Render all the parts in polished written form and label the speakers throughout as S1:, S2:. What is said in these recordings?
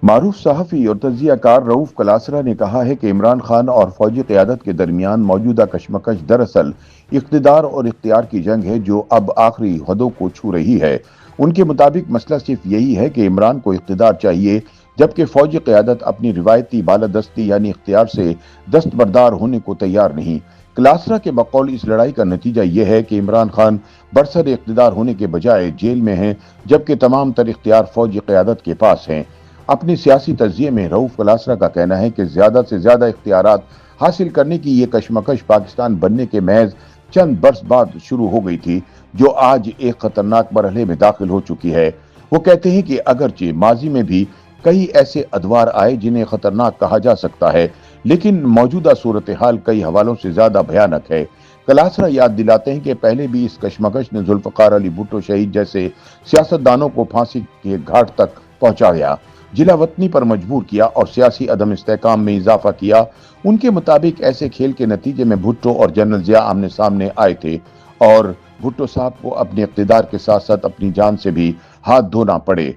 S1: معروف صحافی اور تجزیہ کار رؤوف کلاسرا نے کہا ہے کہ عمران خان اور فوجی قیادت کے درمیان موجودہ کشمکش دراصل اقتدار اور اختیار کی جنگ ہے جو اب آخری حدوں کو چھو رہی ہے۔ ان کے مطابق مسئلہ صرف یہی ہے کہ عمران کو اقتدار چاہیے جبکہ فوجی قیادت اپنی روایتی بالادستی یعنی اختیار سے دستبردار ہونے کو تیار نہیں۔ کلاسرا کے بقول اس لڑائی کا نتیجہ یہ ہے کہ عمران خان برسر اقتدار ہونے کے بجائے جیل میں ہیں جبکہ تمام تر اختیار فوجی قیادت کے پاس ہیں۔ اپنے سیاسی تجزیے میں رؤوف کلاسرا کا کہنا ہے کہ زیادہ سے زیادہ اختیارات حاصل کرنے کی یہ کشمکش پاکستان بننے کے محض چند برس بعد شروع ہو گئی تھی جو آج ایک خطرناک مرحلے میں داخل ہو چکی ہے۔ وہ کہتے ہیں کہ اگرچہ ماضی میں بھی کئی ایسے ادوار آئے جنہیں خطرناک کہا جا سکتا ہے لیکن موجودہ صورتحال کئی حوالوں سے زیادہ بھیانک ہے۔ کلاسرا یاد دلاتے ہیں کہ پہلے بھی اس کشمکش نے ذوالفقار علی بھٹو شہید جیسے سیاستدانوں کو پھانسی کے گھاٹ تک پہنچایا، جلا وطنی پر مجبور کیا اور سیاسی عدم استحکام میں اضافہ کیا۔ ان کے مطابق ایسے کھیل کے نتیجے میں بھٹو اور جنرل ضیاء آمنے سامنے آئے تھے اور بھٹو صاحب کو اپنے اقتدار کے ساتھ ساتھ اپنی جان سے بھی ہاتھ دھونا پڑے۔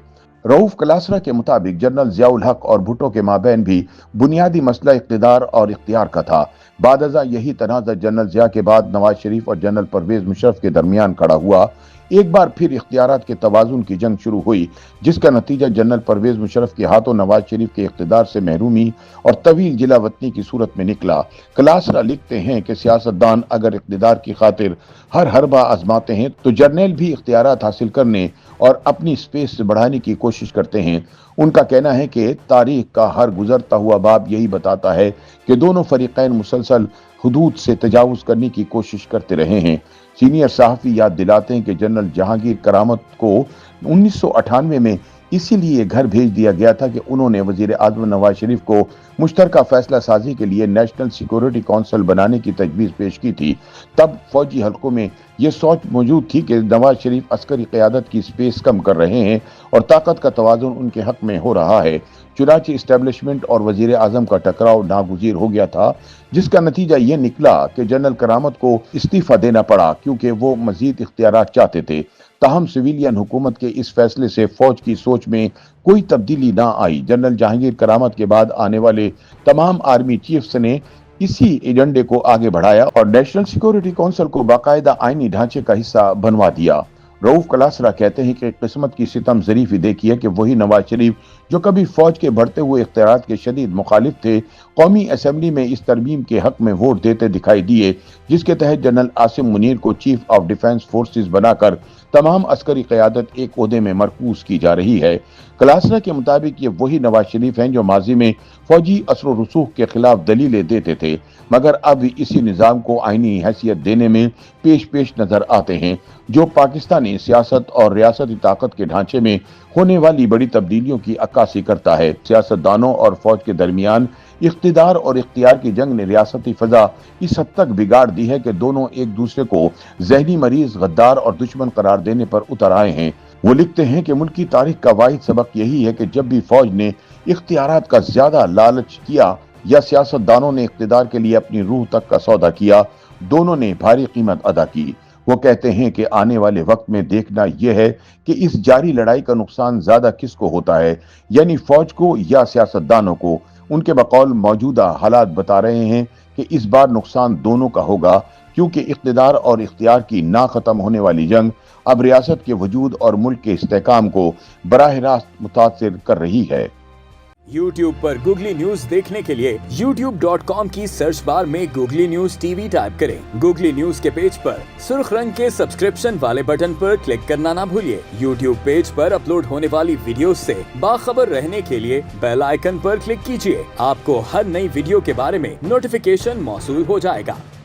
S1: رؤوف کلاسرا کے مطابق جنرل ضیاء الحق اور بھٹو کے مابین بھی بنیادی مسئلہ اقتدار اور اختیار کا تھا۔ بعد ازاں یہی تنازع جنرل ضیاء کے بعد نواز شریف اور جنرل پرویز مشرف کے درمیان کھڑا ہوا۔ ایک بار پھر اختیارات کے توازن کی جنگ شروع ہوئی جس کا نتیجہ جنرل پرویز مشرف کے ہاتھوں نواز شریف کے اقتدار سے محرومی اور طویل جلا وطنی کی صورت میں نکلا۔ کلاسرا لکھتے ہیں کہ سیاستدان اگر اقتدار کی خاطر ہر حربہ آزماتے ہیں تو جرنیل بھی اختیارات حاصل کرنے اور اپنی سپیس بڑھانے کی کوشش کرتے ہیں۔ ان کا کہنا ہے کہ تاریخ کا ہر گزرتا ہوا باب یہی بتاتا ہے کہ دونوں فریقین مسلسل حدود سے تجاوز کرنے کی کوشش کرتے رہے ہیں۔ سینئر صحافی یاد دلاتے ہیں کہ جنرل جہانگیر کرامت کو 1998 میں اسی لیے گھر بھیج دیا گیا تھا کہ انہوں نے وزیر اعظم نواز شریف کو مشترکہ فیصلہ سازی کے لیے نیشنل سیکورٹی کونسل بنانے کی تجویز پیش کی تھی۔ تب فوجی حلقوں میں یہ سوچ موجود تھی کہ نواز شریف عسکری قیادت کی سپیس کم کر رہے ہیں اور طاقت کا توازن ان کے حق میں ہو رہا ہے۔ چنانچہ اسٹیبلشمنٹ اور وزیر اعظم کا ٹکراؤ ناگزیر ہو گیا تھا جس کا نتیجہ یہ نکلا کہ جنرل کرامت کو استعفیٰ دینا پڑا کیونکہ وہ مزید اختیارات چاہتے تھے۔ تاہم سویلین حکومت کے اس فیصلے سے فوج کی سوچ میں کوئی تبدیلی نہ آئی۔ جنرل جہانگیر کرامت کے بعد آنے والے تمام آرمی چیفز نے اسی ایجنڈے کو آگے بڑھایا اور نیشنل سیکورٹی کونسل کو باقاعدہ آئینی ڈھانچے کا حصہ بنوا دیا۔ رؤوف کلاسرا کہتے ہیں کہ قسمت کی ستم ظریفی دیکھی ہے کہ وہی نواز شریف جو کبھی فوج کے بڑھتے ہوئے اختیارات کے شدید مخالف تھے، قومی اسمبلی میں اس ترمیم کے حق میں ووٹ دیتے دکھائی دیے جس کے تحت جنرل عاصم منیر کو چیف آف ڈیفنس فورسز بنا کر تمام عسکری قیادت ایک عہدے میں مرکوز کی جا رہی ہے۔ کلاسرا کے مطابق یہ وہی نواز شریف ہیں جو ماضی میں فوجی اثر و رسوخ کے خلاف دلیلیں دیتے تھے مگر اب اسی نظام کو آئینی حیثیت دینے میں پیش نظر آتے ہیں جو پاکستانی سیاست اور ریاستی طاقت کے ڈھانچے میں ہونے والی بڑی تبدیلیوں کی عکاسی کرتا ہے۔ سیاستدانوں اور فوج کے درمیان اقتدار اور اختیار کی جنگ نے ریاستی فضا اس حد تک بگاڑ دی ہے کہ دونوں ایک دوسرے کو ذہنی مریض، غدار اور دشمن قرار دینے پر اتر آئے ہیں۔ وہ لکھتے ہیں کہ ملکی تاریخ کا واحد سبق یہی ہے کہ جب بھی فوج نے اختیارات کا زیادہ لالچ کیا یا سیاستدانوں نے اقتدار کے لیے اپنی روح تک کا سودا کیا، دونوں نے بھاری قیمت ادا کی۔ وہ کہتے ہیں کہ آنے والے وقت میں دیکھنا یہ ہے کہ اس جاری لڑائی کا نقصان زیادہ کس کو ہوتا ہے، یعنی فوج کو یا سیاستدانوں کو۔ ان کے بقول موجودہ حالات بتا رہے ہیں کہ اس بار نقصان دونوں کا ہوگا کیونکہ اقتدار اور اختیار کی نہ ختم ہونے والی جنگ اب ریاست کے وجود اور ملک کے استحکام کو براہ راست متاثر کر رہی ہے۔
S2: YouTube پر گوگلی نیوز دیکھنے کے لیے youtube.com کی سرچ بار میں googly news T V type کریں۔ گوگلی نیوز کے پیج پر سرخ رنگ کے سبسکرپشن والے بٹن پر کلک کرنا نہ بھولیے۔ YouTube پیج پر اپلوڈ ہونے والی ویڈیوز سے باخبر رہنے کے لیے بیل آئیکن پر کلک کیجیے۔ آپ کو ہر نئی ویڈیو کے بارے میں نوٹیفیکیشن موصول ہو جائے گا۔